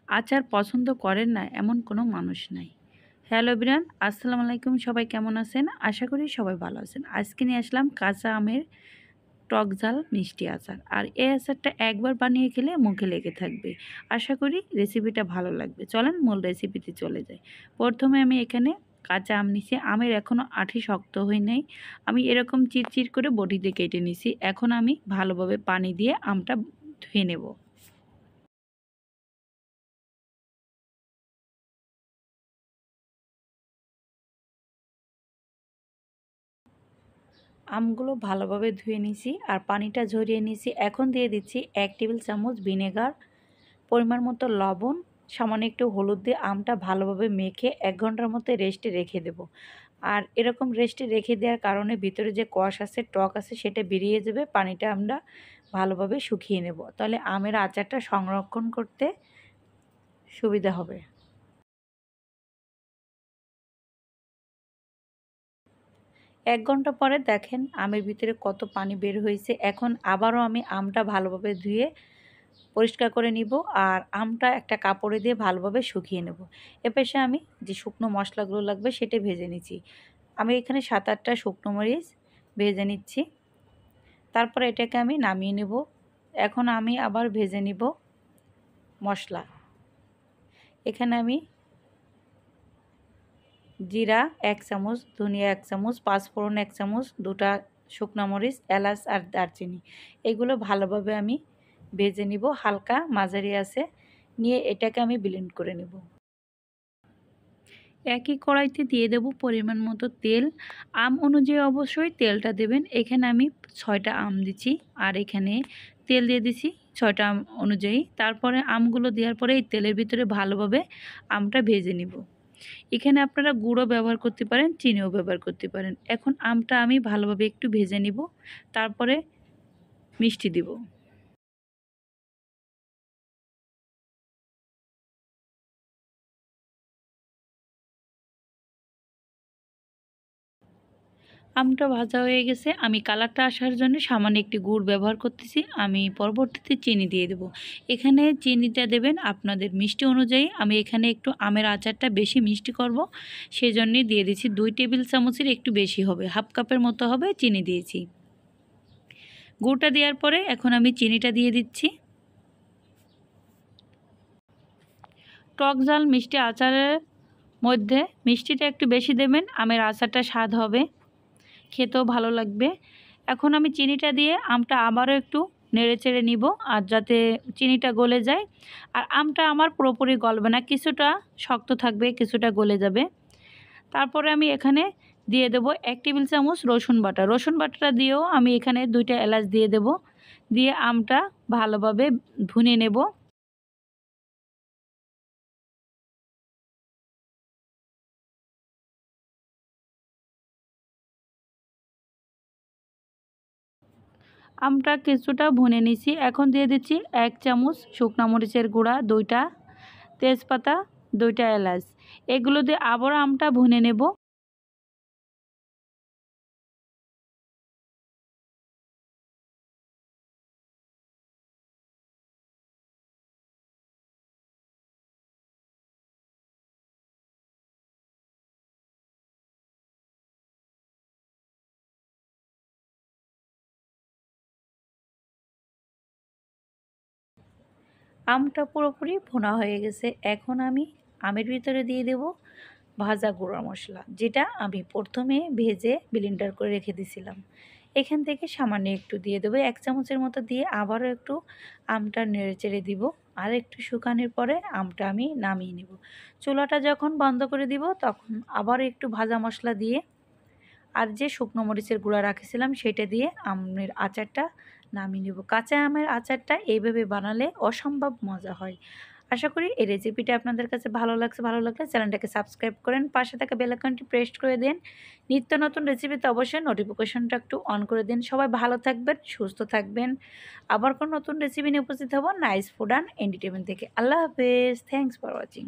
আচার পছন্দ করেন না এমন কোনো মানুষ নাই। হ্যালো এভরিওয়ান, আসসালামু আলাইকুম। সবাই কেমন আছেন? আশা করি সবাই ভালো আছেন। আজকে নিয়ে আসলাম কাঁচা আমের টক ঝাল মিষ্টি আচার। আর এই আচারটা একবার বানিয়ে খেলে মুখে লেগে থাকবে। আশা করি রেসিপিটা ভালো লাগবে। চলেন মূল রেসিপিতে চলে যাই। প্রথমে আমি এখানে কাঁচা আম নিছি। আমের এখনও আঁটি শক্ত হয় নাই। আমি এরকম চিরচির করে বটিতে কেটে নিছি। এখন আমি ভালোভাবে পানি দিয়ে আমটা ধুয়ে নেব। আমগুলো ভালোভাবে ধুয়ে নিছি আর পানিটা ঝরিয়ে নিছি। এখন দিয়ে দিচ্ছি 1 টেবিল চামচ ভিনেগার, পরিমাণ মতো লবণ, সামান্য একটু হলুদ দিয়ে আমটা ভালোভাবে মেখে 1 ঘন্টার মতো রেস্টে রেখে দেব। আর এরকম রেস্টে রেখে দেওয়ার কারণে ভিতরে যে কষ আছে, টক আছে সেটা বেরিয়ে যাবে। পানিটা আমরা ভালোভাবে শুকিয়ে নেব। তাহলে আমের আচারটা সংরক্ষণ করতে সুবিধা হবে। 1 ঘন্টা পরে দেখেন আমের ভিতরে কত পানি বের হয়েছে। এখন আবারও আমি আমটা ভালোভাবে ধুয়ে পরিষ্কার করে নিব আর আমটা একটা কাপড়ে দিয়ে ভালোভাবে শুকিয়ে নেব। এপাশে আমি যে শুকনো মশলাগুলো লাগবে সেটা ভেজে নিচ্ছি। আমি এখানে 7-8টা শুকনো মরিচ ভেজে নিচ্ছি। তারপরে এটাকে আমি নামিয়ে নেব। এখন আমি আবার ভেজে নিব মশলা। এখানে আমি জিরা 1 চামচ, ধনিয়া 1 চামচ, পাঁচফোড়ন 1 চামচ, 2টা শুকনো মরিচ, এলাচ আর দারচিনি এগুলো ভালোভাবে আমি ভেজে নিব। হালকা মাঝারি আছে নিয়ে এটাকে আমি ব্লেন্ড করে নেব। একই কড়াইতে দিয়ে দেব পরিমাণ মতো তেল। আম অনুযায়ী অবশ্যই তেলটা দেবেন। এখানে আমি 6টা আম দিচ্ছি আর এখানে তেল দিয়ে দিছি 6টা আম অনুযায়ী। তারপরে আমগুলো দেওয়ার পরে এই তেলের ভিতরে ভালোভাবে আমটা ভেজে নিব। এখানে আপনারা গুঁড়ো ব্যবহার করতে পারেন, চিনিও ব্যবহার করতে পারেন। এখন আমটা আমি ভালোভাবে একটু ভেজে নিব, তারপরে মিষ্টি দিব। আমটা ভাজা হয়ে গেছে। আমি কালারটা আসার জন্য সামান্য একটি গুড় ব্যবহার করতেছি। আমি পরবর্তীতে চিনি দিয়ে দেব। এখানে চিনিটা দেবেন আপনাদের মিষ্টি অনুযায়ী। আমি এখানে একটু আমের আচারটা বেশি মিষ্টি করব, সেজন্যই দিয়ে দিচ্ছি 2 টেবিল চামচের একটু বেশি হবে, হাফ কাপের মতো হবে চিনি দিয়েছি। গুড়টা দেওয়ার পরে এখন আমি চিনিটা দিয়ে দিচ্ছি। টক ঝাল মিষ্টি আচারের মধ্যে মিষ্টিটা একটু বেশি দেবেন, আমের আচারটা স্বাদ হবে, খেতেও ভালো লাগবে। এখন আমি চিনিটা দিয়ে আমটা আবারও একটু নেড়েচেড়ে নিব আর যাতে চিনিটা গলে যায়। আর আমটা আমার পুরোপুরি গলবে না, কিছুটা শক্ত থাকবে, কিছুটা গলে যাবে। তারপরে আমি এখানে দিয়ে দেব 1 টেবিল চামচ রসুন বাটা। রসুন বাটাটা দিয়েও আমি এখানে 2টা এলাচ দিয়ে দেব। দিয়ে আমটা ভালোভাবে ভুনে নেব। আমটা কিছুটা ভুনে নিছি। এখন দিয়ে দিচ্ছি 1 চামচ শুকনা মরিচের গুঁড়া, 2টা তেজপাতা, 2টা এলাচ। এগুলো দিয়ে আবার আমটা ভুনে নেব। আমটা পুরোপুরি ভুনা হয়ে গেছে। এখন আমি আমের ভিতরে দিয়ে দেব ভাজা গুঁড়া মশলা, যেটা আমি প্রথমে ভেজে ব্লেন্ডার করে রেখে দিয়েছিলাম। এখান থেকে সামান্য একটু দিয়ে দেবো, 1 চামচের মতো দিয়ে আবারও একটু আমটা নেড়েচেড়ে দিব। আর একটু শুকানোর পরে আমটা আমি নামিয়ে নেব। চুলাটা যখন বন্ধ করে দিব তখন আবার একটু ভাজা মশলা দিয়ে আর যে শুকনো মরিচের গুঁড়া রাখেছিলাম সেটা দিয়ে আমের আচারটা নামিয়ে নেব। কাঁচা আমের আচারটা এইভাবে বানালে অসম্ভব মজা হয়। আশা করি এই রেসিপিটা আপনাদের কাছে ভালো লাগছে। ভালো লাগলে চ্যানেলটাকে সাবস্ক্রাইব করেন, পাশে থাকা বেল আইকনটি প্রেস করে দেন। নিত্য নতুন রেসিপিতে অবশ্যই নোটিফিকেশনটা একটু অন করে দিন। সবাই ভালো থাকবেন, সুস্থ থাকবেন। আবার কোনো নতুন রেসিপি নিয়ে উপস্থিত হব নাইস ফুড অ্যান্ড এন্টারটেইনমেন্ট থেকে। আল্লাহ হাফেজ। Thanks for watching.